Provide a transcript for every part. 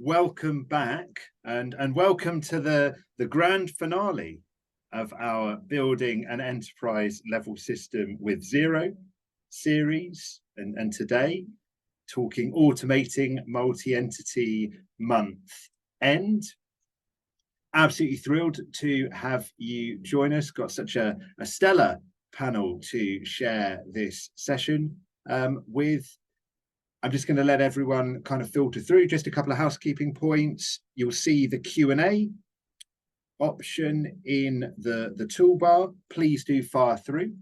welcome back and welcome to the grand finale of our building an enterprise level system with Xero series, and today talking automating multi-entity month end. Absolutely thrilled to have you join us. Got such a stellar panel to share this session with. I'm just going to let everyone kind of filter through. Just a couple of housekeeping points. You'll see the Q&A option in the toolbar. Please do fire through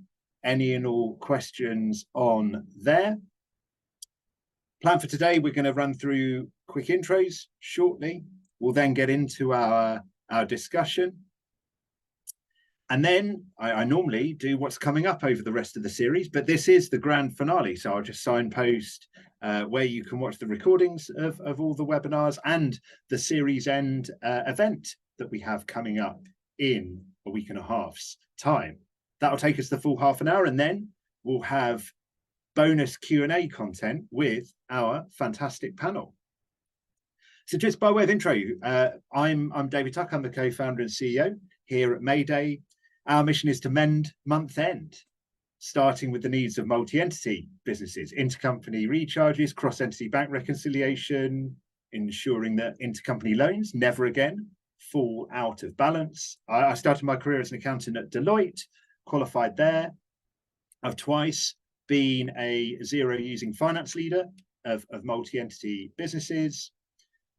any and all questions on there. Plan for today, we're going to run through quick intros shortly. We'll then get into our discussion. And then I normally do what's coming up over the rest of the series, but this is the grand finale. So I'll just signpost where you can watch the recordings of all the webinars and the series end event that we have coming up in a week and a half's time. That'll take us the full half an hour, and then we'll have bonus Q&A content with our fantastic panel. So just by way of intro, I'm David Tuck. I'm the co-founder and CEO here at Mayday. Our mission is to mend month end, starting with the needs of multi-entity businesses, intercompany recharges, cross-entity bank reconciliation, ensuring that intercompany loans never again fall out of balance. I started my career as an accountant at Deloitte, qualified there. I've twice been a Xero using finance leader of multi-entity businesses.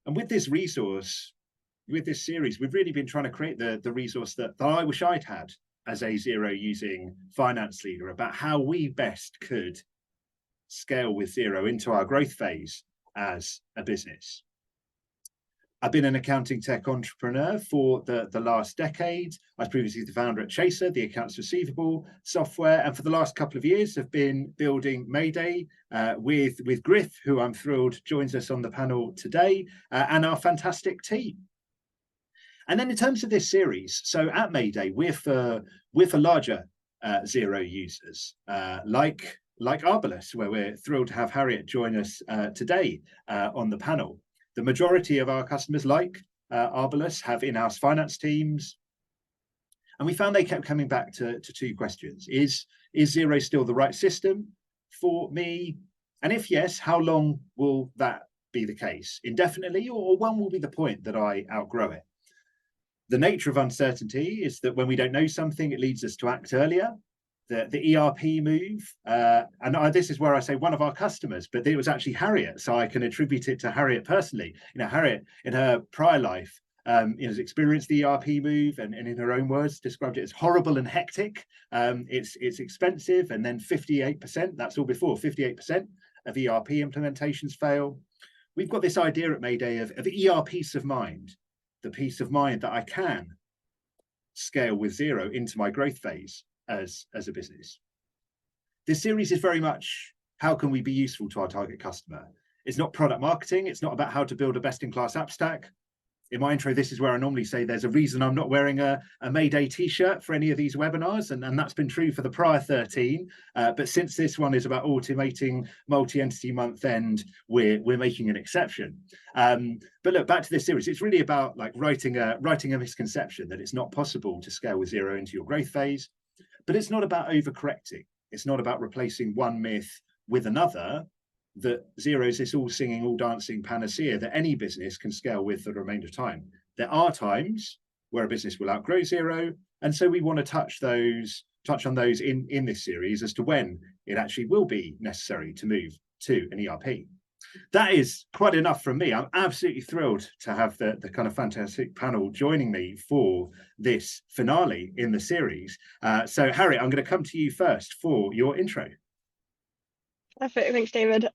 And with this resource, with this series, we've really been trying to create the resource that I wish I'd had as a Xero using finance leader about how we best could scale with Xero into our growth phase as a business. I've been an accounting tech entrepreneur for the last decade. I was previously the founder at Chaser, the accounts receivable software, and for the last couple of years have been building Mayday with Griff, who I'm thrilled joins us on the panel today, and our fantastic team. And then in terms of this series, so at Mayday, we're for larger Xero users, like Arbalest, where we're thrilled to have Harriet join us today on the panel. The majority of our customers, like Arbalest, have in-house finance teams. And we found they kept coming back to two questions. Is Xero still the right system for me? And if yes, how long will that be the case? Indefinitely, or when will be the point that I outgrow it? The nature of uncertainty is that when we don't know something, it leads us to act earlier. The ERP move, and this is where I say one of our customers, but it was actually Harriet, so I can attribute it to Harriet personally. You know, Harriet in her prior life has experienced the ERP move, and in her own words described it as horrible and hectic. It's expensive, and then 58%, that's all before, 58% of ERP implementations fail. We've got this idea at Mayday of ERP peace of mind, the peace of mind that I can scale with Xero into my growth phase as a business. This series is very much how can we be useful to our target customer. It's not product marketing. It's not about how to build a best-in-class app stack. In my intro, this is where I normally say there's a reason I'm not wearing a Mayday t-shirt for any of these webinars, and that's been true for the prior 13. But since this one is about automating multi-entity month end, we're making an exception. But look, back to this series, it's really about like writing a misconception that it's not possible to scale with Xero into your growth phase. But it's not about overcorrecting. It's not about replacing one myth with another, that Xero is this all singing, all dancing panacea that any business can scale with for the remainder of time. There are times where a business will outgrow Xero, and so we want to touch on those in this series as to when it actually will be necessary to move to an ERP. That is quite enough from me. I'm absolutely thrilled to have the kind of fantastic panel joining me for this finale in the series. So Harriet, I'm going to come to you first for your intro. Perfect, thanks David.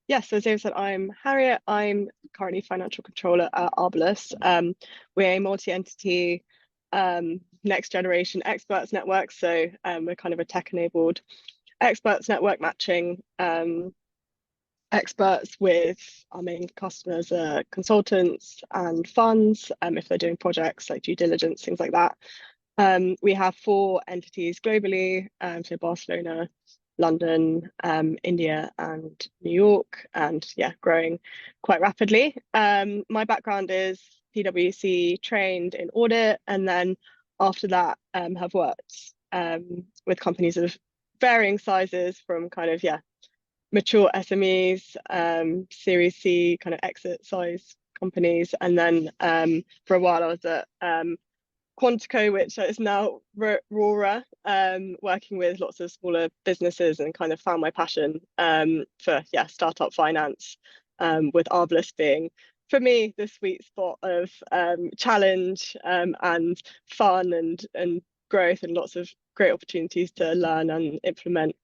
Yes, as David said, I'm Harriet. I'm currently financial controller at Arbalest. We're a multi-entity next generation experts network. So we're kind of a tech-enabled experts network matching experts with our main customers, consultants and funds, if they're doing projects like due diligence, things like that. We have 4 entities globally, so Barcelona, London, India, and New York, and yeah, growing quite rapidly. My background is PwC trained in audit, and then after that, have worked with companies of varying sizes, from kind of mature SMEs, Series C kind of exit size companies, and then for a while I was at Quantico, which is now Rora, working with lots of smaller businesses, and kind of found my passion for startup finance, with Arbalest being for me the sweet spot of challenge and fun and growth, and lots of great opportunities to learn and implement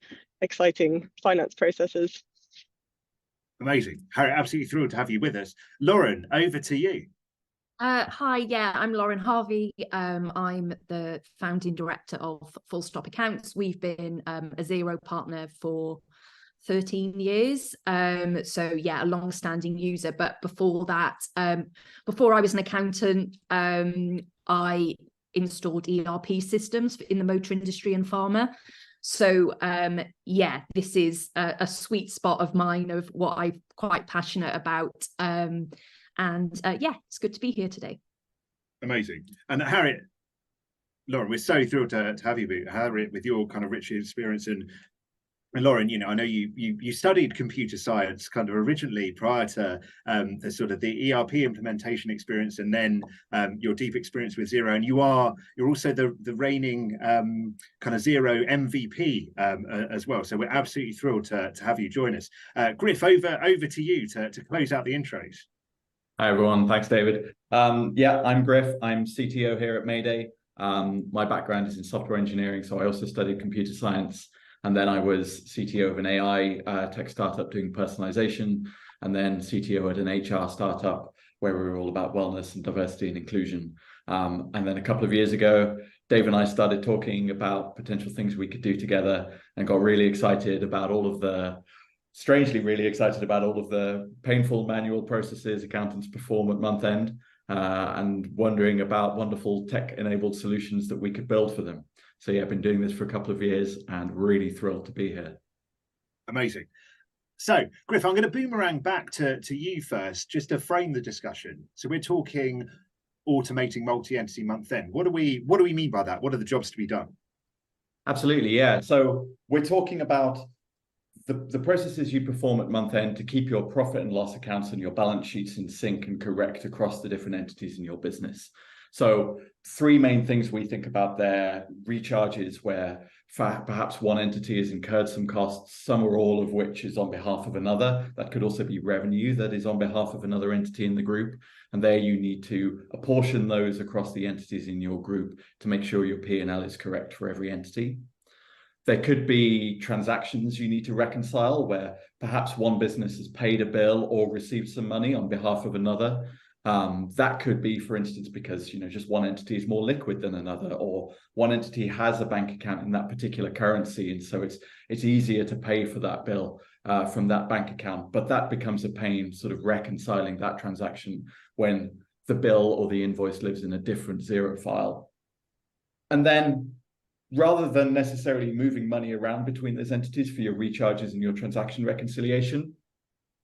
exciting finance processes. Amazing. Harriet, absolutely thrilled to have you with us. Lauren, over to you. Hi, yeah, I'm Lauren Harvey. I'm the founding director of Full Stop Accounts. We've been a Xero partner for 13 years. So yeah, a long-standing user. But before that, before I was an accountant, I installed ERP systems in the motor industry and pharma. So yeah, this is a sweet spot of mine, of what I'm quite passionate about. And yeah, it's good to be here today. Amazing. And Harriet, Lauren, we're so thrilled to have you, Harriet, with your kind of rich experience. And Lauren, you know, I know you studied computer science kind of originally prior to the sort of the ERP implementation experience, and then your deep experience with Xero. And you're also the reigning kind of Xero MVP as well. So we're absolutely thrilled to have you join us. Griff, over to you to close out the intros. Hi, everyone. Thanks, David. Yeah, I'm Griff. I'm CTO here at Mayday. My background is in software engineering, so I also studied computer science. And then I was CTO of an AI tech startup doing personalization, and then CTO at an HR startup where we were all about wellness and diversity and inclusion. And then a couple of years ago, Dave and I started talking about potential things we could do together, and got really excited about all of the strangely really excited about all of the painful manual processes accountants perform at month end, and wondering about wonderful tech-enabled solutions that we could build for them. So yeah, I've been doing this for a couple of years and really thrilled to be here. Amazing. So, Griff, I'm going to boomerang back to you first, just to frame the discussion. So we're talking automating multi-entity month end. What do we mean by that? What are the jobs to be done? Absolutely, yeah. So we're talking about the processes you perform at month end to keep your profit and loss accounts and your balance sheets in sync and correct across the different entities in your business. So three main things we think about there: recharges, where perhaps one entity has incurred some costs, some or all of which is on behalf of another. That could also be revenue that is on behalf of another entity in the group. And there you need to apportion those across the entities in your group to make sure your P&L is correct for every entity. There could be transactions you need to reconcile, where perhaps one business has paid a bill or received some money on behalf of another. That could be, for instance, because just one entity is more liquid than another, or one entity has a bank account in that particular currency, and so it's easier to pay for that bill from that bank account. But that becomes a pain, sort of reconciling that transaction when the bill or the invoice lives in a different Xero file. And then, rather than necessarily moving money around between those entities for your recharges and your transaction reconciliation,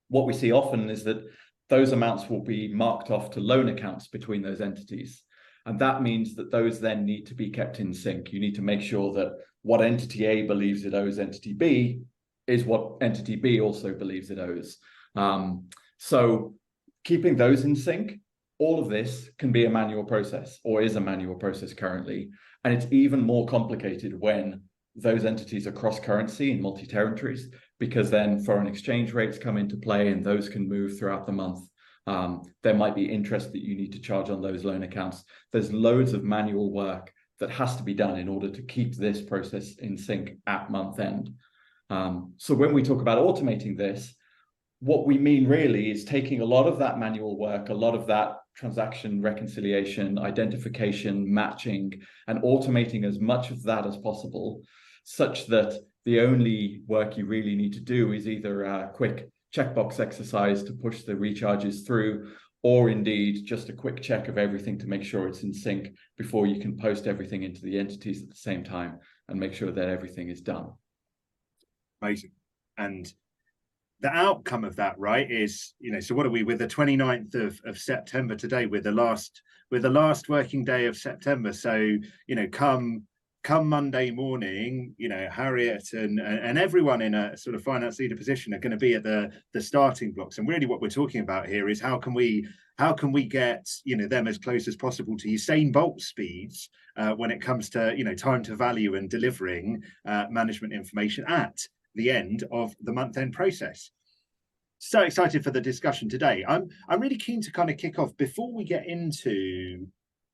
what we see often is that those amounts will be marked off to loan accounts between those entities. And that means that those then need to be kept in sync. You need to make sure that what entity A believes it owes entity B is what entity B also believes it owes. So keeping those in sync, all of this can be a manual process, or is a manual process currently. And it's even more complicated when those entities are cross-currency and multi-territories, because then foreign exchange rates come into play and those can move throughout the month. There might be interest that you need to charge on those loan accounts. There's loads of manual work that has to be done in order to keep this process in sync at month end. So when we talk about automating this, what we mean really is taking a lot of that manual work, a lot of that transaction reconciliation, identification, matching, and automating as much of that as possible, such that the only work you really need to do is either a quick checkbox exercise to push the recharges through, or indeed just a quick check of everything to make sure it's in sync before you can post everything into the entities at the same time and make sure that everything is done. Amazing. And the outcome of that, right, is, so what are we, with the 29th of September today, with the last working day of September. So, come Monday morning, Harriet and everyone in a sort of finance leader position are going to be at the starting blocks. And really what we're talking about here is how can we get, them as close as possible to Usain Bolt speeds when it comes to, time to value and delivering management information at the end of the month-end process. So excited for the discussion today. I'm really keen to kind of kick off before we get into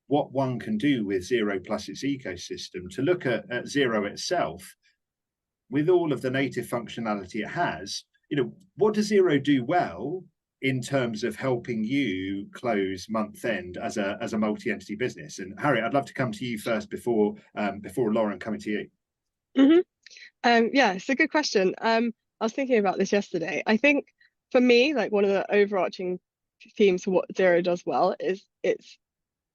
what one can do with Xero plus its ecosystem, to look at Xero itself with all of the native functionality it has. What does Xero do well in terms of helping you close month end as a multi-entity business? And Harriet, I'd love to come to you first before Lauren coming to you. Mm-hmm. Yeah, it's a good question. I was thinking about this yesterday. I think for me, like, one of the overarching themes for what Xero does well is it's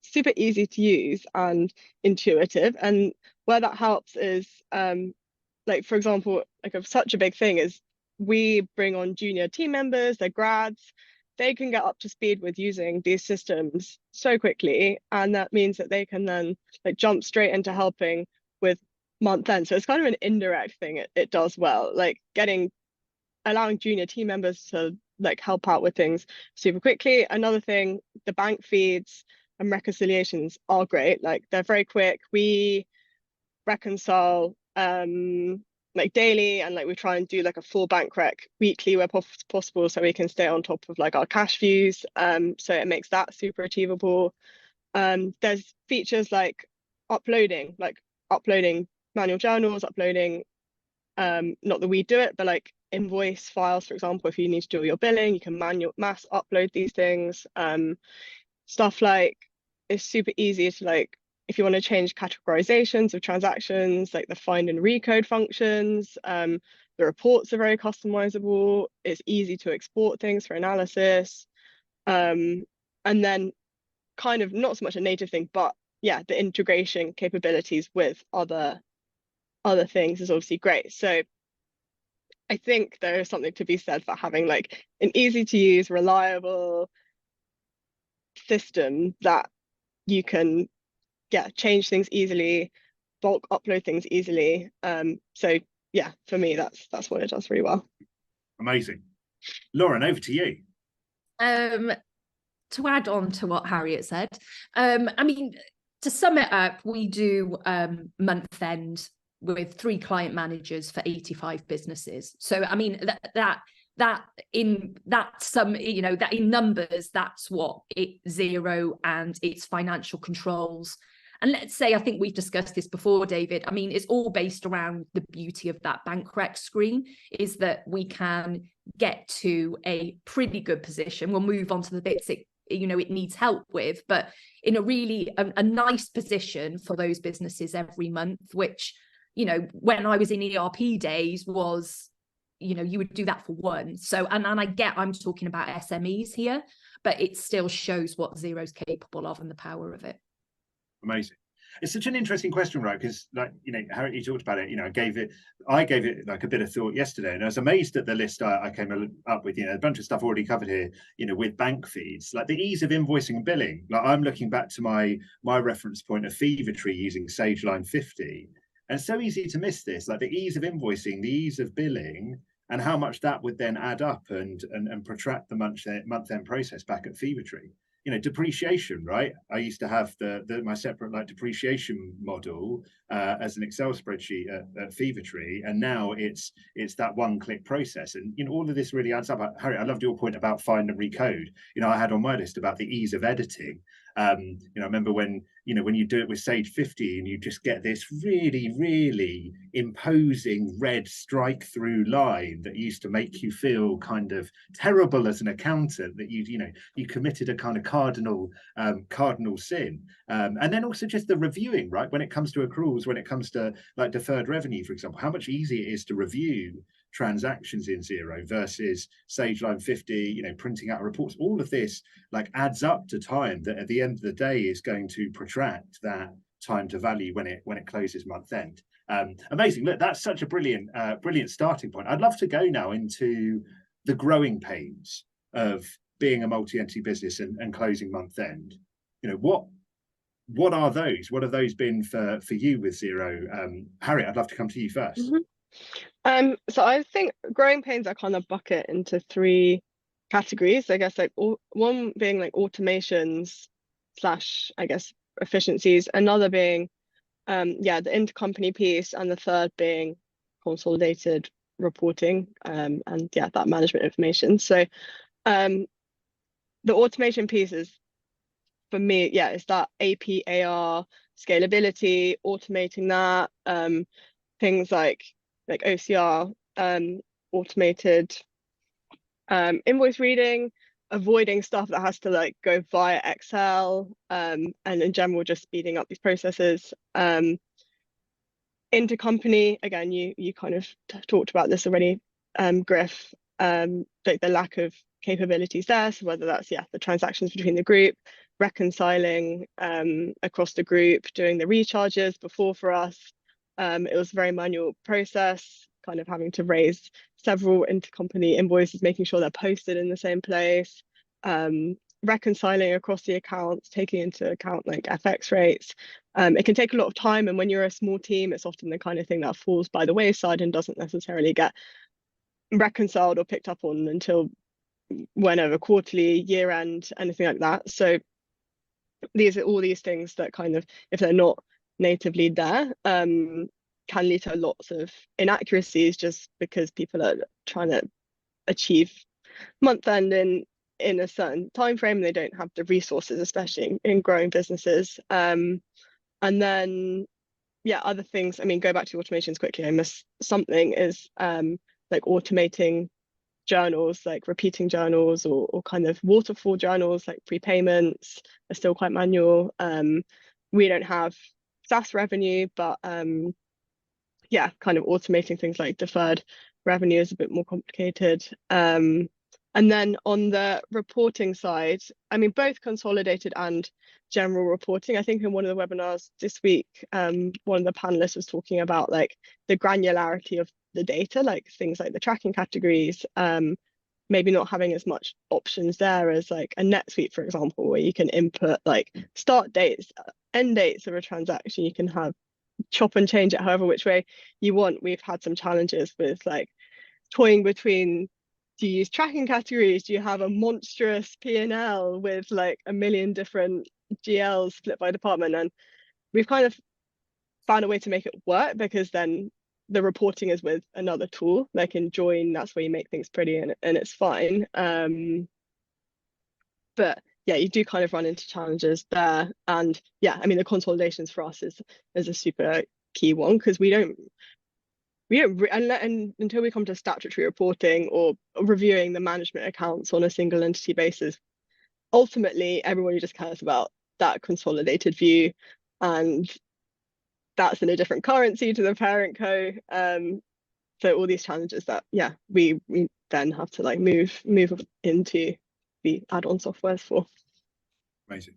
super easy to use and intuitive. And where that helps is, like, for example, like, such a big thing is we bring on junior team members, they're grads, they can get up to speed with using these systems so quickly. And that means that they can then, like, jump straight into helping with month end. So it's kind of an indirect thing it does well, like allowing junior team members to, like, help out with things super quickly. Another thing, the bank feeds and reconciliations are great. Like, they're very quick. We reconcile like daily, and like we try and do like a full bank rec weekly where possible, so we can stay on top of like our cash views. So it makes that super achievable. There's features like uploading manual journals, uploading not that we do it, but like invoice files, for example. If you need to do your billing, you can mass upload these things. Stuff like, it's super easy to, like, if you want to change categorizations of transactions, like the find and recode functions, the reports are very customizable. It's easy to export things for analysis. And then, kind of not so much a native thing, but yeah, the integration capabilities with other things is obviously great. So I think there is something to be said for having like an easy to use, reliable system that you can change things easily, bulk upload things easily. So yeah, for me, that's what it does really well. Amazing. Lauren, over to you. To add on to what Harriet said, I mean, to sum it up, we do month end with 3 client managers for 85 businesses. So I mean, that in numbers, that's what Xero and its financial controls. And let's say, I think we've discussed this before, David, I mean, it's all based around the beauty of that bank rec screen, is that we can get to a pretty good position. We'll move on to the bits it needs help with, but in a really a nice position for those businesses every month, which, when I was in ERP days was, you would do that for one. So, and I'm talking about SMEs here, but it still shows what Xero's capable of and the power of it. Amazing. It's such an interesting question, right? Because, like, Harriet, you talked about it. I gave it like a bit of thought yesterday, and I was amazed at the list I came up with. A bunch of stuff already covered here. With bank feeds, like the ease of invoicing and billing. Like, I'm looking back to my reference point of Fevertree using Sage Line 50, and it's so easy to miss this. Like the ease of invoicing, the ease of billing, and how much that would then add up and protract the month-end process back at Fevertree. Depreciation, right? I used to have my separate depreciation model as an Excel spreadsheet at Fevertree, and now it's that one-click process. And all of this really adds up. Harriet, I loved your point about find and recode. I had on my list about the ease of editing. I remember when you do it with Sage 50 and you just get this really, really imposing red strike through line that used to make you feel kind of terrible as an accountant, that you committed a kind of cardinal sin. And then also just the reviewing, right? When it comes to accruals, when it comes to like deferred revenue, for example, how much easier it is to review transactions in Xero versus Sage Line 50, printing out reports. All of this like adds up to time that at the end of the day is going to protract that time to value when it closes month end. Amazing. Look, that's such a brilliant starting point. I'd love to go now into the growing pains of being a multi-entity business and closing month end. What are those? What have those been for you with Xero? Harriet, I'd love to come to you first. So I think growing pains are kind of bucket into 3 categories. I guess one being like automations / I guess efficiencies, another being the intercompany piece, and the third being consolidated reporting and that management information. So the automation piece is, for me, it's that AP, AR, scalability, automating that, things like OCR, automated invoice reading, avoiding stuff that has to go via Excel, and in general just speeding up these processes. Intercompany, again, you kind of talked about this already, Griff, the lack of capabilities there. So whether that's the transactions between the group, reconciling across the group, doing the recharges before for us. It was a very manual process, kind of having to raise several intercompany invoices, making sure they're posted in the same place, reconciling across the accounts, taking into account FX rates. It can take a lot of time, and when you're a small team, it's often the kind of thing that falls by the wayside and doesn't necessarily get reconciled or picked up on until whenever, quarterly, year end, anything like that. So these are all these things that kind of, if they're not natively there, can lead to lots of inaccuracies just because people are trying to achieve month end in a certain time frame. They don't have the resources, especially in growing businesses. And then other things, I mean, go back to automations quickly, I missed something, is automating journals, repeating journals, or kind of waterfall journals, prepayments are still quite manual. We don't have SaaS revenue, but kind of automating things like deferred revenue is a bit more complicated. And then on the reporting side, I mean, both consolidated and general reporting. I think in one of the webinars this week, one of the panelists was talking about the granularity of the data, things like the tracking categories, maybe not having as much options there as a NetSuite, for example, where you can input start dates, end dates of a transaction. You can have chop and change it however which way you want. We've had some challenges with toying between, do you use tracking categories? Do you have a monstrous P&L with a million different GLs split by department? And we've kind of found a way to make it work, because then the reporting is with another tool, in Join, that's where you make things pretty, and it's fine. But you do kind of run into challenges there. And I mean, the consolidations for us is a super key one, because we don't until we come to statutory reporting or reviewing the management accounts on a single entity basis, ultimately everybody just cares about that consolidated view, and that's in a different currency to the parent co. So all these challenges that we then have to move into the add-on softwares for. Amazing.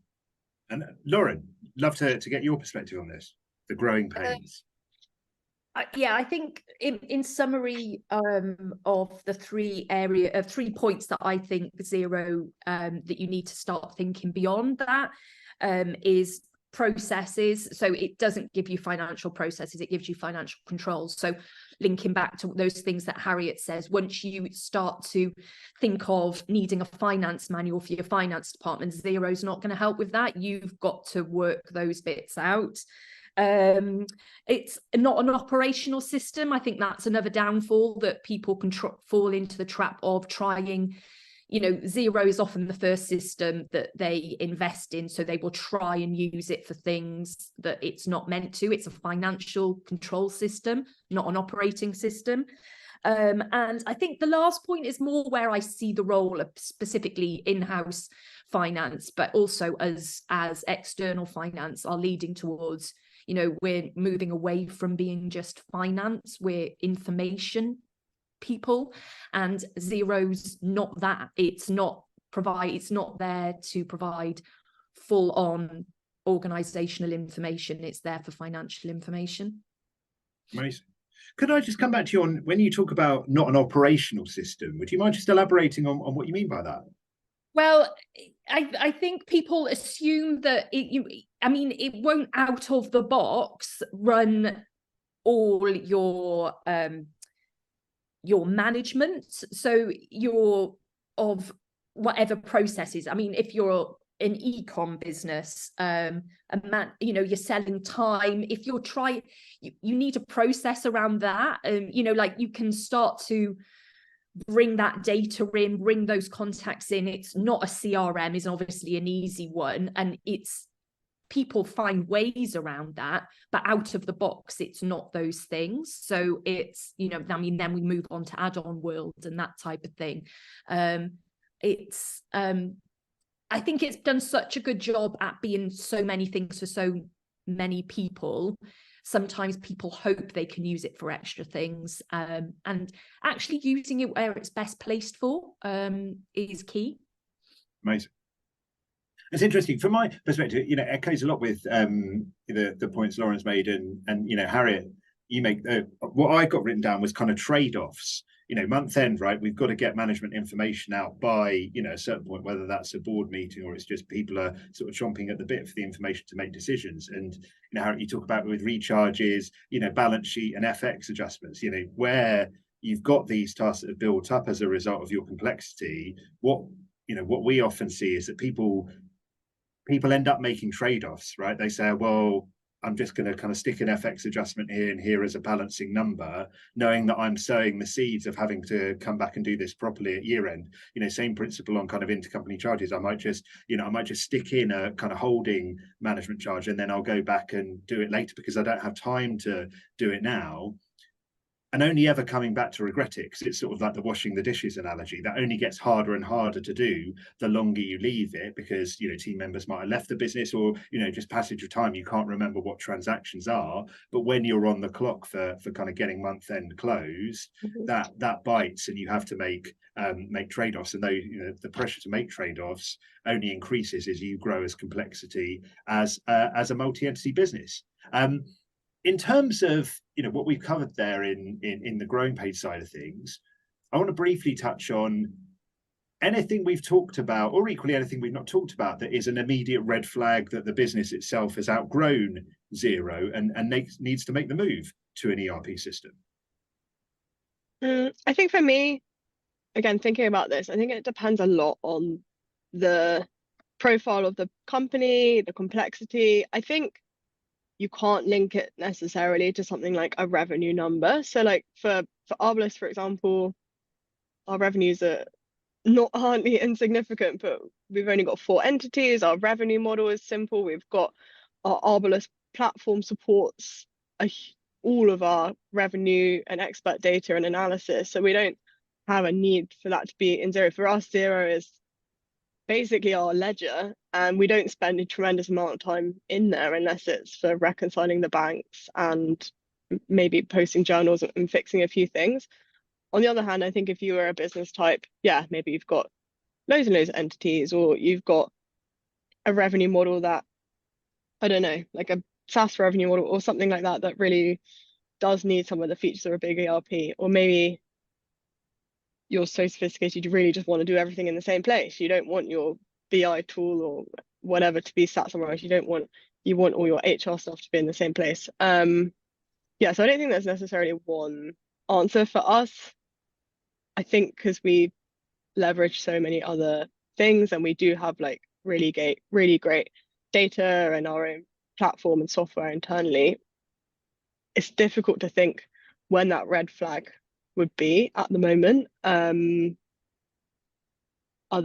And Lauren, love to get your perspective on this, the growing pains. I think in summary of the 3 points that I think Xero that you need to start thinking beyond that is processes. So it doesn't give you financial processes, it gives you financial controls. So linking back to those things that Harriet says, once you start to think of needing a finance manual for your finance department, Xero's not going to help with that. You've got to work those bits out. It's not an operational system. I think that's another downfall, that people can fall into the trap of trying. Xero is often the first system that they invest in, so they will try and use it for things that it's not meant to. It's a financial control system, not an operating system. And I think the last point is more where I see the role of specifically in-house finance, but also as external finance are leading towards, we're moving away from being just finance, we're information people, and Xero's not that. It's not there to provide full-on organizational information. It's there for financial information. Amazing. Could I just come back to you on when you talk about not an operational system? Would you mind just elaborating on what you mean by that? Well, I think people assume that it won't out of the box run all your management. So your of whatever processes. I mean, if you're an e-com business, you're selling time. If you're you need a process around that. Like you can start to bring that data in, bring those contacts in. It's not a CRM is obviously an easy one, and people find ways around that, but out of the box, it's not those things. So it's, then we move on to add-on world and that type of thing. I think it's done such a good job at being so many things for so many people. Sometimes people hope they can use it for extra things, and actually using it where it's best placed for is key. Amazing. It's interesting from my perspective. It echoes a lot with the points Lauren's made, and Harriet, you make what I got written down was kind of trade-offs. Month end, right? We've got to get management information out by a certain point, whether that's a board meeting or it's just people are sort of chomping at the bit for the information to make decisions. And Harriet, you talk about with recharges, balance sheet and FX adjustments. Where you've got these tasks that have built up as a result of your complexity. What we often see is that people end up making trade-offs, right? They say, well, I'm just going to kind of stick an FX adjustment here and here as a balancing number, knowing that I'm sowing the seeds of having to come back and do this properly at year end. Same principle on kind of intercompany charges. I might just stick in a kind of holding management charge, and then I'll go back and do it later because I don't have time to do it now. And only ever coming back to regret it, because it's sort of like the washing the dishes analogy. That only gets harder and harder to do the longer you leave it, because team members might have left the business, or just passage of time, you can't remember what transactions are. But when you're on the clock for kind of getting month end closed, that bites, and you have to make trade-offs. And the pressure to make trade-offs only increases as you grow as complexity as a multi-entity business. In terms of what we've covered there in the growing page side of things, I want to briefly touch on anything we've talked about, or equally anything we've not talked about, that is an immediate red flag that the business itself has outgrown Xero and needs to make the move to an ERP system. I think for me, again, thinking about this, I think it depends a lot on the profile of the company, the complexity. I think you can't link it necessarily to something like a revenue number. So like for Arbalest, for example, our revenues are not hardly insignificant, but we've only got 4 entities. Our revenue model is simple. We've got our Arbalest platform supports all of our revenue and expert data and analysis. So we don't have a need for that to be in Xero. For us, Xero is basically our ledger, and we don't spend a tremendous amount of time in there unless it's for reconciling the banks and maybe posting journals and fixing a few things. On the other hand, I think if you are a business type, maybe you've got loads and loads of entities, or you've got a revenue model that, I don't know, like a SaaS revenue model or something like that, that really does need some of the features of a big ERP, or maybe you're so sophisticated you really just want to do everything in the same place. You don't want your BI tool or whatever to be sat somewhere else. You want all your HR stuff to be in the same place. So I don't think there's necessarily one answer for us. I think because we leverage so many other things, and we do have like really great data and our own platform and software internally, it's difficult to think when that red flag would be at the moment, other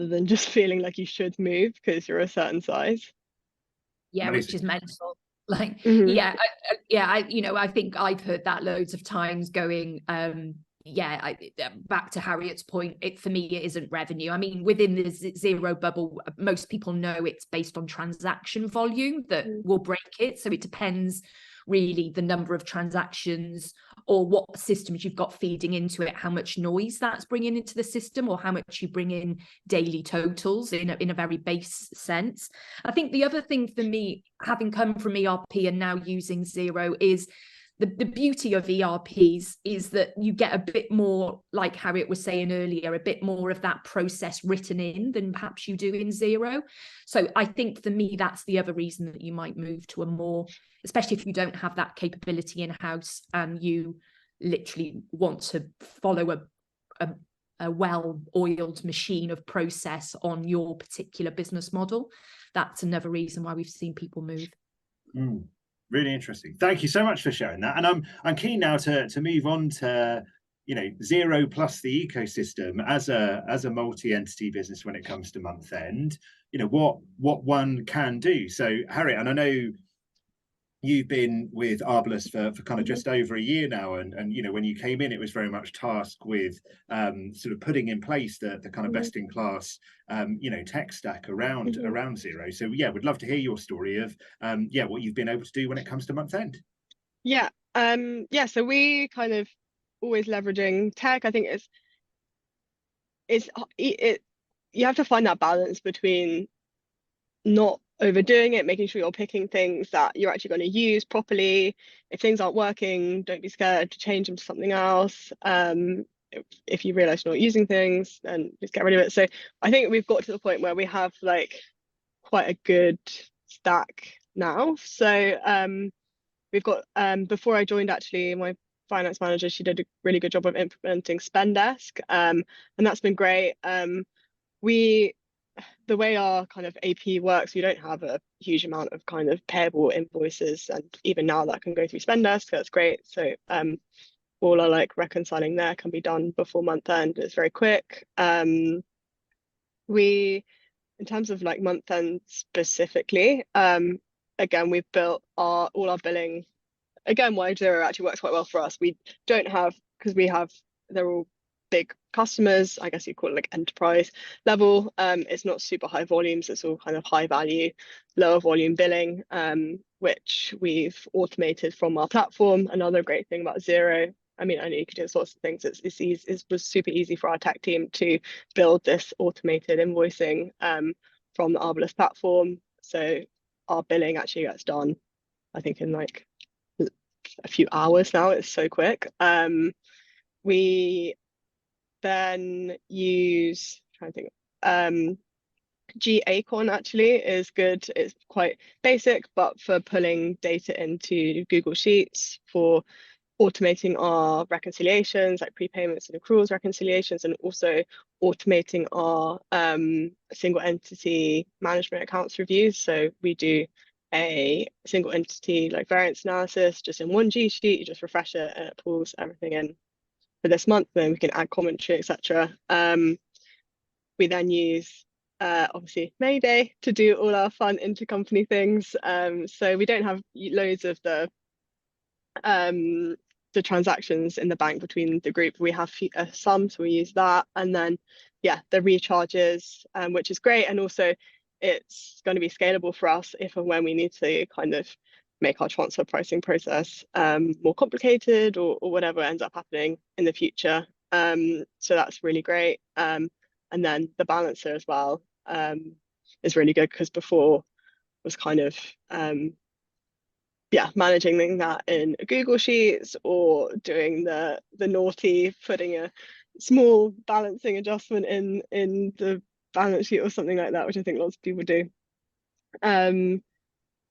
than just feeling like you should move because you're a certain size. Which is mental. Like, I think I've heard that loads of times going, back to Harriet's point, for me, it isn't revenue. I mean, within the Xero bubble, most people know it's based on transaction volume that will break it. So it depends really the number of transactions or what systems you've got feeding into it, how much noise that's bringing into the system, or how much you bring in daily totals in a very base sense. I think the other thing for me, having come from ERP and now using Xero, is the beauty of ERPs is that you get a bit more, like Harriet was saying earlier, a bit more of that process written in than perhaps you do in Xero. So I think for me, that's the other reason that you might move to a more, especially if you don't have that capability in-house and you literally want to follow a well-oiled machine of process on your particular business model. That's another reason why we've seen people move. Really interesting. Thank you so much for sharing that. And I'm keen now to move on to, you know, Xero plus the ecosystem as a multi-entity business when it comes to month end. You know, what one can do. So Harriet, and I know you've been with Arbalest for kind of just over a year now, and you know, when you came in, it was very much tasked with sort of putting in place the kind of best in class you know, tech stack around Xero. So yeah, we'd love to hear your story of yeah, what you've been able to do when it comes to month end. Yeah, so we kind of always leveraging tech. I think you have to find that balance between not overdoing it, making sure you're picking things that you're actually going to use properly. If things aren't working, don't be scared to change them to something else. If you realize you're not using things, then just get rid of it. So I think we've got to the point where we have like quite a good stack now. So we've got before I joined, actually, my finance manager, she did a really good job of implementing Spendesk, and that's been great. The way our kind of AP works, we don't have a huge amount of kind of payable invoices, and even now that can go through Spendesk. That's great. So all our like reconciling there can be done before month end. It's very quick. We, in terms of like month end specifically, again, we've built all our billing. Again, why Xero actually works quite well for us. We don't have, because they're all big customers, I guess you call it like enterprise level. It's not super high volumes, it's all kind of high value, lower volume billing, which we've automated from our platform. Another great thing about Xero, I mean, I know you could do lots of things. It was super easy for our tech team to build this automated invoicing from the Arbalest platform. So our billing actually gets done, I think, in like a few hours now. It's so quick. We then use, I'm trying to think, G-Acorn actually is good. It's quite basic, but for pulling data into Google Sheets, for automating our reconciliations, like prepayments and accruals reconciliations, and also automating our single entity management accounts reviews. So we do a single entity like variance analysis just in one G sheet. You just refresh it and it pulls everything in for this month. Then we can add commentary, etc. We then use obviously Mayday to do all our fun intercompany things. So we don't have loads of the transactions in the bank between the group. We have some, so we use that. And then yeah, the recharges, which is great, and also it's going to be scalable for us if and when we need to kind of make our transfer pricing process more complicated, or whatever ends up happening in the future. So that's really great. And then the balancer as well is really good, because before was kind of managing that in Google Sheets, or doing the naughty putting a small balancing adjustment in the balance sheet or something like that, which I think lots of people do.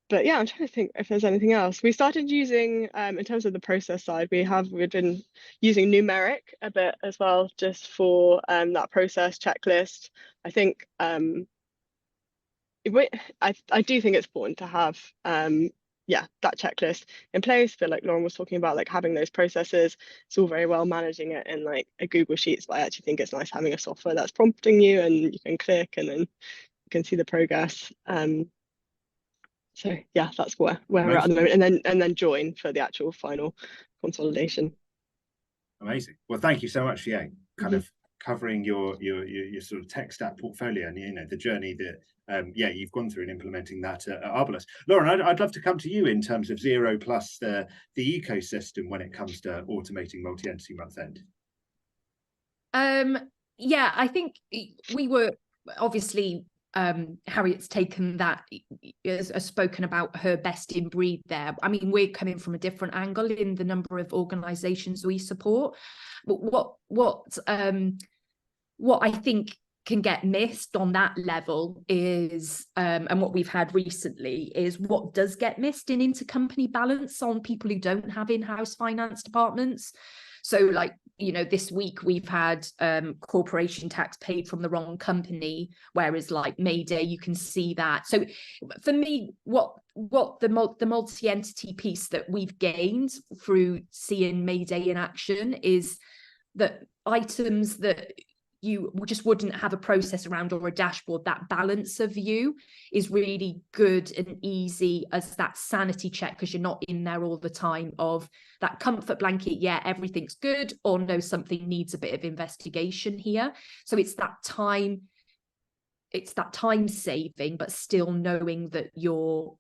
But yeah, I'm trying to think if there's anything else. We started using, in terms of the process side, we've been using numeric a bit as well, just for that process checklist. I think I do think it's important to have that checklist in place. But like Lauren was talking about, like having those processes, it's all very well managing it in like a Google Sheets, but I actually think it's nice having a software that's prompting you, and you can click and then you can see the progress. So yeah, that's where we're at the moment, and then join for the actual final consolidation. Amazing. Well, thank you so much for kind of covering your sort of tech stack portfolio, and you know, the journey that you've gone through in implementing that at Arbalest. Lauren, I'd love to come to you in terms of Xero plus the ecosystem when it comes to automating multi-entity month end. Yeah, I think we were obviously Harriet's taken that, has spoken about her best in breed there. I mean, we're coming from a different angle in the number of organisations we support, but what I think can get missed on that level is, and what we've had recently is what does get missed in intercompany balance on people who don't have in-house finance departments. So like, you know, this week we've had corporation tax paid from the wrong company, whereas like Mayday, you can see that. So for me, what the multi-entity piece that we've gained through seeing Mayday in action is that items that you just wouldn't have a process around or a dashboard, that balance of view is really good and easy as that sanity check, because you're not in there all the time of that comfort blanket, yeah, everything's good, or no, something needs a bit of investigation here. So it's that time saving, but still knowing that you're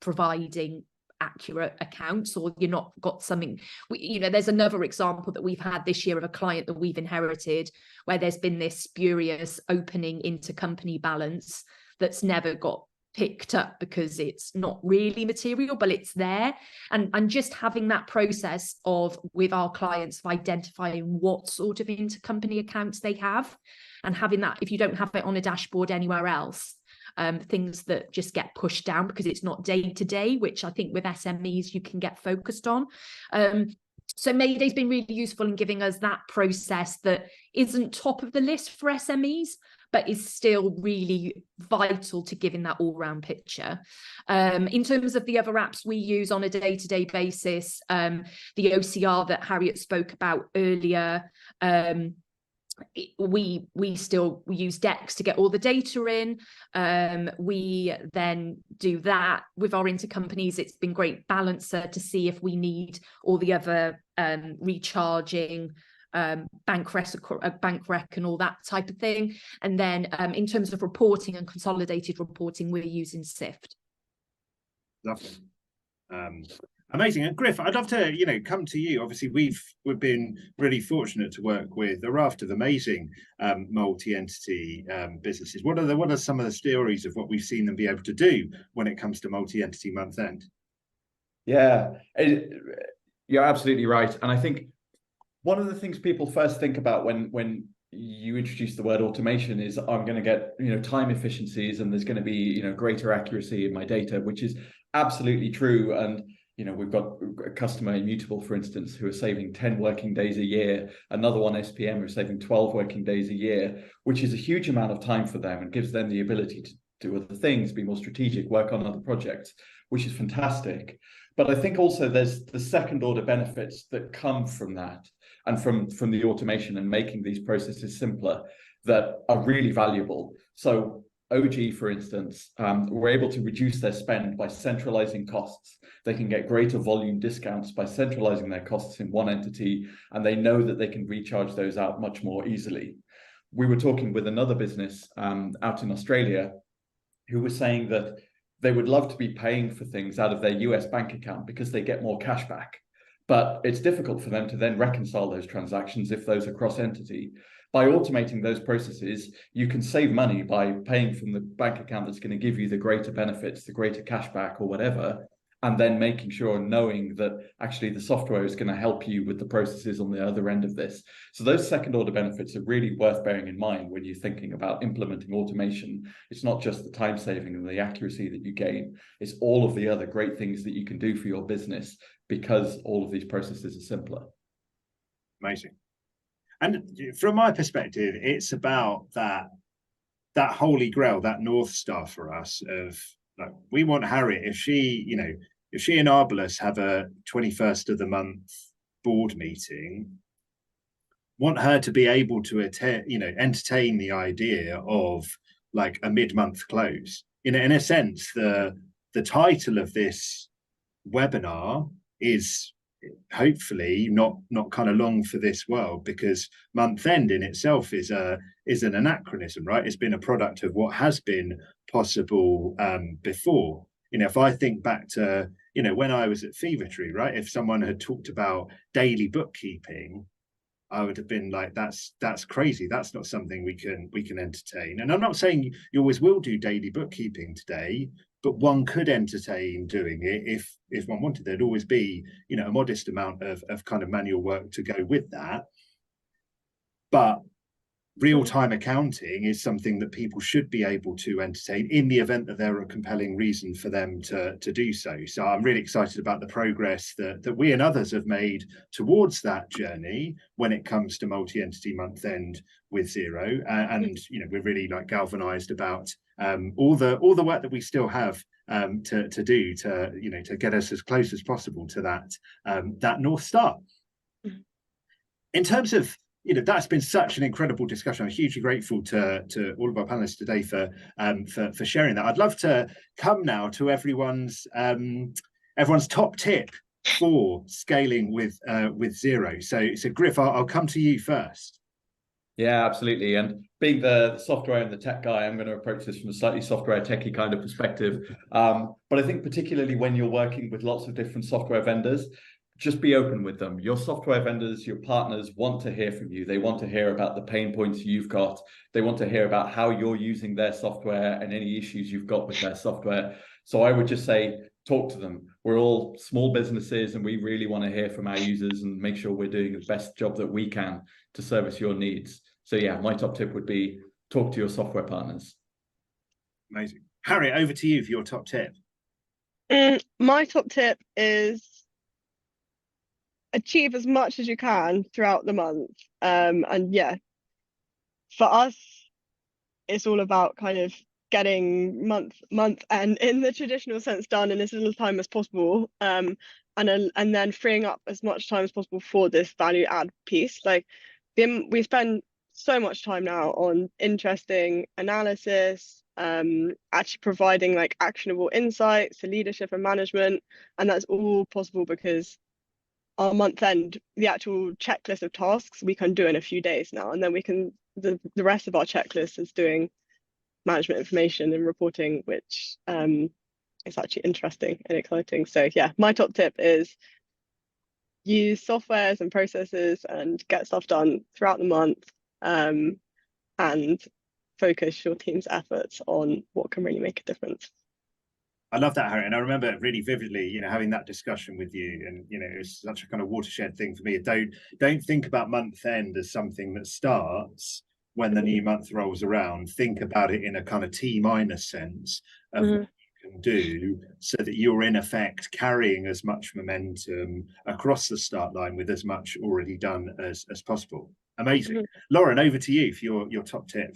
providing accurate accounts, or you're not got something, you know, there's another example that we've had this year of a client that we've inherited where there's been this spurious opening intercompany balance that's never got picked up because it's not really material, but it's there. And just having that process of with our clients of identifying what sort of intercompany accounts they have, and having that, if you don't have it on a dashboard anywhere else, things that just get pushed down because it's not day to day, which I think with SMEs you can get focused on. So Mayday's been really useful in giving us that process that isn't top of the list for SMEs, but is still really vital to giving that all-round picture. In terms of the other apps we use on a day-to-day basis, the OCR that Harriet spoke about earlier, we use Dex to get all the data in. We then do that with our intercompanies. It's been great balancer to see if we need all the other recharging, bank rec and all that type of thing. And then in terms of reporting and consolidated reporting, we're using Sift. Lovely. Amazing. And Griff, I'd love to, you know, come to you. Obviously, we've been really fortunate to work with a raft of amazing multi-entity businesses. What are some of the stories of what we've seen them be able to do when it comes to multi-entity month end? Yeah, you're absolutely right. And I think one of the things people first think about when you introduce the word automation is I'm going to get, you know, time efficiencies, and there's going to be, you know, greater accuracy in my data, which is absolutely true. And you know, we've got a customer, Immutable, for instance, who are saving 10 working days a year. Another one, SPM, who are saving 12 working days a year, which is a huge amount of time for them and gives them the ability to do other things, be more strategic, work on other projects, which is fantastic. But I think also there's the second order benefits that come from that and from the automation and making these processes simpler that are really valuable. So OG, for instance, were able to reduce their spend by centralizing costs. They can get greater volume discounts by centralizing their costs in one entity, and they know that they can recharge those out much more easily. We were talking with another business out in Australia who was saying that they would love to be paying for things out of their US bank account because they get more cash back. But it's difficult for them to then reconcile those transactions if those are cross-entity. By automating those processes, you can save money by paying from the bank account that's going to give you the greater benefits, the greater cash back or whatever, and then making sure, knowing that actually the software is going to help you with the processes on the other end of this. So those second order benefits are really worth bearing in mind when you're thinking about implementing automation. It's not just the time saving and the accuracy that you gain, it's all of the other great things that you can do for your business because all of these processes are simpler. Amazing. And from my perspective, it's about that holy grail, that North Star for us of, like, we want Harriet, if she and Arbalest have a 21st of the month board meeting, want her to be able to entertain the idea of like a mid-month close. In a sense, the title of this webinar is hopefully not kind of long for this world, because month end in itself is an anachronism, right? It's been a product of what has been possible before. You know, if I think back to, you know, when I was at Fevertree, right? If someone had talked about daily bookkeeping, I would have been like, that's crazy. That's not something we can entertain. And I'm not saying you always will do daily bookkeeping today, but one could entertain doing it if one wanted. There'd always be, you know, a modest amount of kind of manual work to go with that. But real-time accounting is something that people should be able to entertain in the event that there are a compelling reason for them to do so. So I'm really excited about the progress that we and others have made towards that journey when it comes to multi-entity month end with Xero. And you know, we're really like galvanized about all the work that we still have to do to, you know, to get us as close as possible to that North Star. In terms of, you know, that's been such an incredible discussion. I'm hugely grateful to all of our panelists today for sharing that. I'd love to come now to everyone's top tip for scaling with Xero. So Griff, I'll come to you first. Yeah, absolutely. And being the software and the tech guy, I'm going to approach this from a slightly software techie kind of perspective. But I think particularly when you're working with lots of different software vendors, just be open with them. Your software vendors, your partners want to hear from you. They want to hear about the pain points you've got. They want to hear about how you're using their software and any issues you've got with their software. So I would just say, talk to them. We're all small businesses and we really want to hear from our users and make sure we're doing the best job that we can to service your needs. So yeah, my top tip would be talk to your software partners. Amazing. Harriet, over to you for your top tip. My top tip is achieve as much as you can throughout the month. And yeah, for us, it's all about kind of getting month end in the traditional sense done in as little time as possible. And then freeing up as much time as possible for this value add piece. Like we spend so much time now on interesting analysis, actually providing like actionable insights to leadership and management. And that's all possible because our month end, the actual checklist of tasks we can do in a few days now, and then we can the rest of our checklist is doing management information and reporting, which is actually interesting and exciting. So yeah, my top tip is use softwares and processes and get stuff done throughout the month, and focus your team's efforts on what can really make a difference. I love that, Harry, and I remember really vividly, you know, having that discussion with you, and you know, it was such a kind of watershed thing for me. Don't think about month end as something that starts when the new month rolls around. Think about it in a kind of T-minus sense of what you can do, so that you're in effect carrying as much momentum across the start line with as much already done as possible. Amazing. Lauren, over to you for your top tip.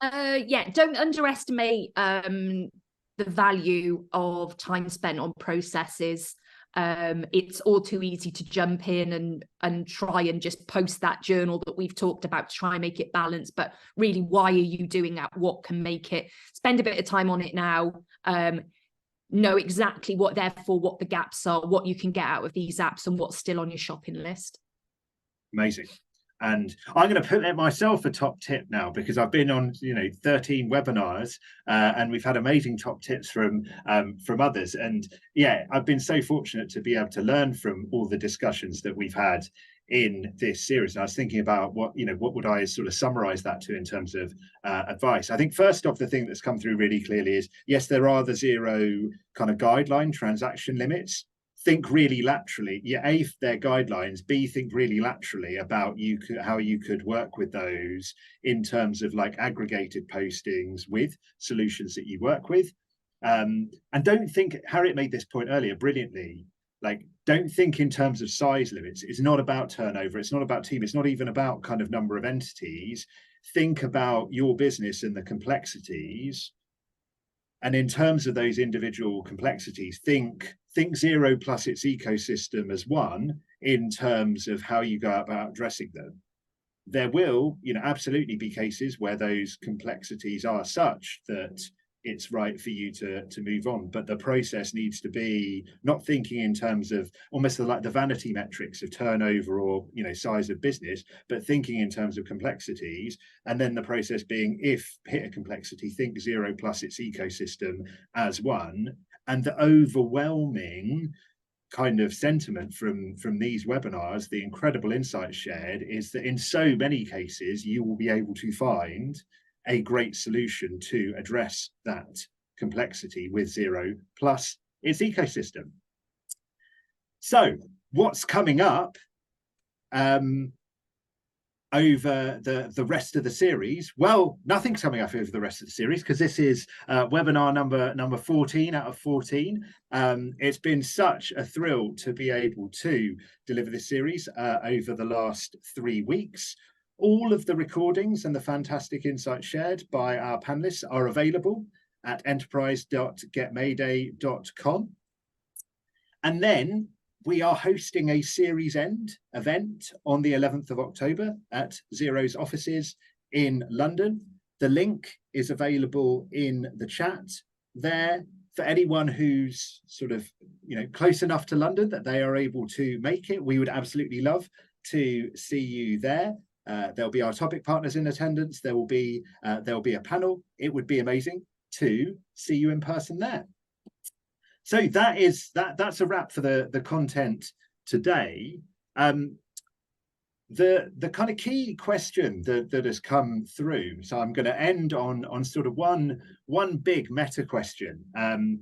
Yeah, don't underestimate the value of time spent on processes. It's all too easy to jump in and try and just post that journal that we've talked about to try and make it balanced. But really, why are you doing that? What can make it? Spend a bit of time on it now. Know exactly what the gaps are, what you can get out of these apps, and what's still on your shopping list. Amazing. And I'm going to put myself a top tip now, because I've been on 13 webinars and we've had amazing top tips from others. And yeah, I've been so fortunate to be able to learn from all the discussions that we've had in this series. And I was thinking about what would I sort of summarize that to in terms of advice. I think first off, the thing that's come through really clearly is, yes, there are the Xero kind of guideline transaction limits. Think really laterally. Yeah, A, they're guidelines. B, think really laterally about how you could work with those in terms of like aggregated postings with solutions that you work with. And don't think, Harriet made this point earlier brilliantly, like don't think in terms of size limits. It's not about turnover. It's not about team. It's not even about kind of number of entities. Think about your business and the complexities. And in terms of those individual complexities, think Xero plus its ecosystem as one in terms of how you go about addressing them. There will, absolutely be cases where those complexities are such that it's right for you to move on, but the process needs to be not thinking in terms of almost like the vanity metrics of turnover or size of business, but thinking in terms of complexities. And then the process being, if hit a complexity, think Xero plus its ecosystem as one. And the overwhelming kind of sentiment from these webinars, the incredible insights shared, is that in so many cases you will be able to find a great solution to address that complexity with Xero plus its ecosystem. So what's coming up over the rest of the series? Well, nothing's coming up over the rest of the series, because this is webinar number 14 out of 14. It's been such a thrill to be able to deliver this series over the last 3 weeks. All of the recordings and the fantastic insights shared by our panelists are available at enterprise.getmayday.com. And then we are hosting a series end event on the 11th of October at Xero's offices in London. The link is available in the chat there for anyone who's sort of, close enough to London that they are able to make it. We would absolutely love to see you there. There'll be our topic partners in attendance. There'll be a panel. It would be amazing to see you in person there. So that's a wrap for the content today. The kind of key question that has come through. So I'm going to end on sort of one big meta question, and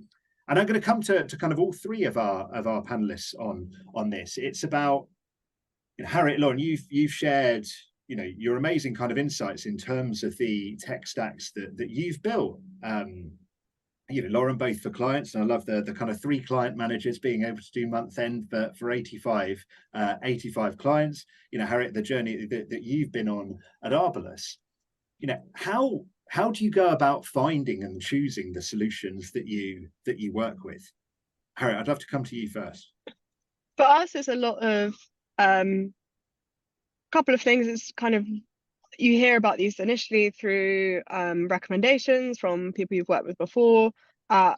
I'm going to come to kind of all three of our panelists on this. It's about, Harriet, Lauren, you've shared your amazing kind of insights in terms of the tech stacks that you've built. Lauren, both for clients, and I love the kind of 3 client managers being able to do month end for 85 clients. Harriet, the journey that you've been on at Arbalest. How do you go about finding and choosing the solutions that you work with? Harriet, I'd love to come to you first. For us, it's a lot of couple of things. It's kind of, you hear about these initially through recommendations from people you've worked with before. At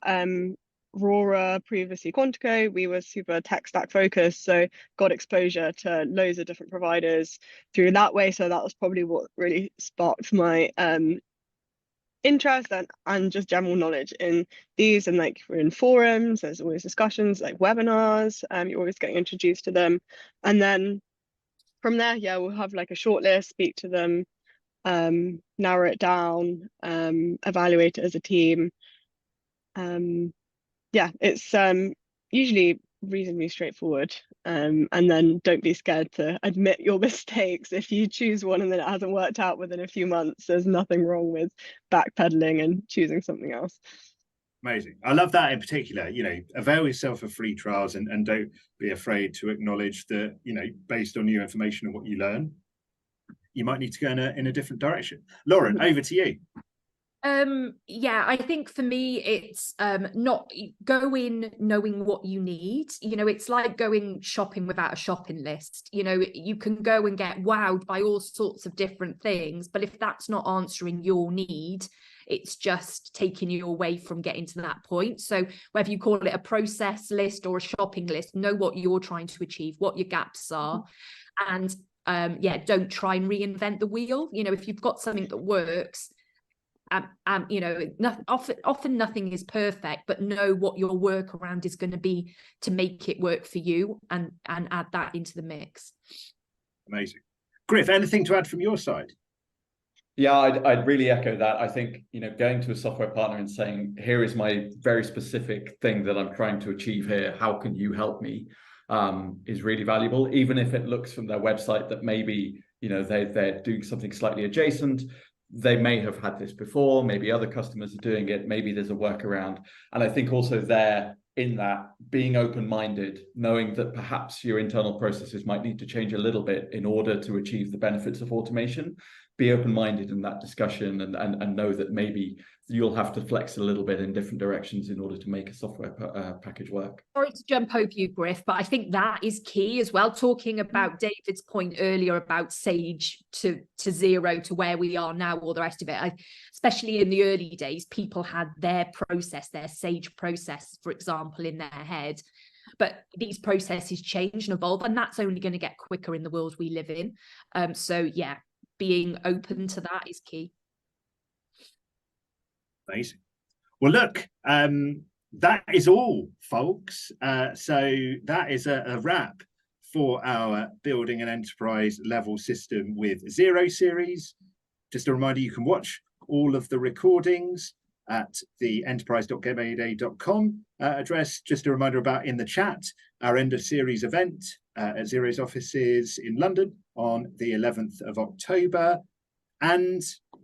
Rora, previously Quantico, we were super tech stack focused, so got exposure to loads of different providers through that way. So that was probably what really sparked my interest and just general knowledge in these. And like, we're in forums, there's always discussions, like webinars, you're always getting introduced to them. And then from there, we'll have like a short list, speak to them, narrow it down, evaluate it as a team. It's usually reasonably straightforward. And then don't be scared to admit your mistakes. If you choose one and then it hasn't worked out within a few months, there's nothing wrong with backpedaling and choosing something else. Amazing. I love that in particular. Avail yourself of free trials and don't be afraid to acknowledge that, based on new information and what you learn, you might need to go in a different direction. Lauren, over to you. I think for me it's not go in knowing what you need. It's like going shopping without a shopping list. You can go and get wowed by all sorts of different things, but if that's not answering your need, it's just taking you away from getting to that point. So whether you call it a process list or a shopping list, know what you're trying to achieve, what your gaps are, and don't try and reinvent the wheel. If you've got something that works, often nothing is perfect, but know what your workaround is going to be to make it work for you, and add that into the mix. Amazing. Griff, anything to add from your side? Yeah, I'd really echo that. I think, going to a software partner and saying, here is my very specific thing that I'm trying to achieve here, how can you help me, is really valuable. Even if it looks from their website that maybe, they're doing something slightly adjacent. They may have had this before, maybe other customers are doing it, maybe there's a workaround. And I think also there, in that, being open-minded, knowing that perhaps your internal processes might need to change a little bit in order to achieve the benefits of automation. Be open-minded in that discussion, and know that maybe you'll have to flex a little bit in different directions in order to make a software package work. Sorry to jump over you, Griff, but I think that is key as well. Talking about David's point earlier about Sage to Xero to where we are now, all the rest of it. Especially in the early days, people had their process, their Sage process, for example, in their head. But these processes change and evolve, and that's only going to get quicker in the world we live in. Being open to that is key. Amazing. Well, look, that is all, folks. So that is a wrap for our building an enterprise level system with Xero series. Just a reminder, you can watch all of the recordings at the enterprise.getmayday.com address. Just a reminder about in the chat, our end of series event at Xero's offices in London on the 11th of October. And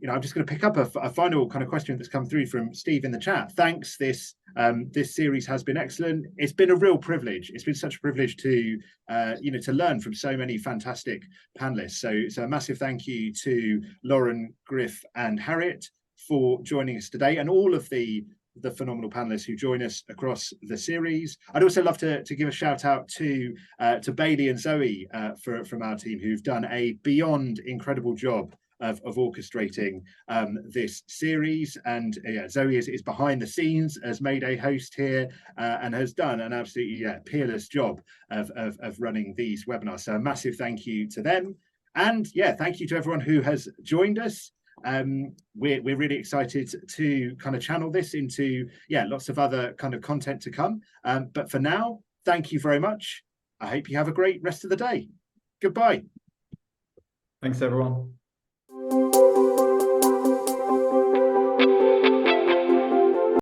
I'm just going to pick up a final kind of question that's come through from Steve in the chat. Thanks. This series has been excellent. It's been a real privilege. It's been such a privilege to to learn from so many fantastic panelists. So a massive thank you to Lauren, Griff, and Harriet for joining us today, and all of the phenomenal panelists who join us across the series. I'd also love to give a shout out to Bailey and Zoe from our team, who've done a beyond incredible job of orchestrating this series. And Zoe is behind the scenes as Mayday host here and has done an absolutely peerless job of running these webinars. So a massive thank you to them. And thank you to everyone who has joined us. We're really excited to kind of channel this into lots of other kind of content to come. But for now, thank you very much. I hope you have a great rest of the day. Goodbye. Thanks, everyone.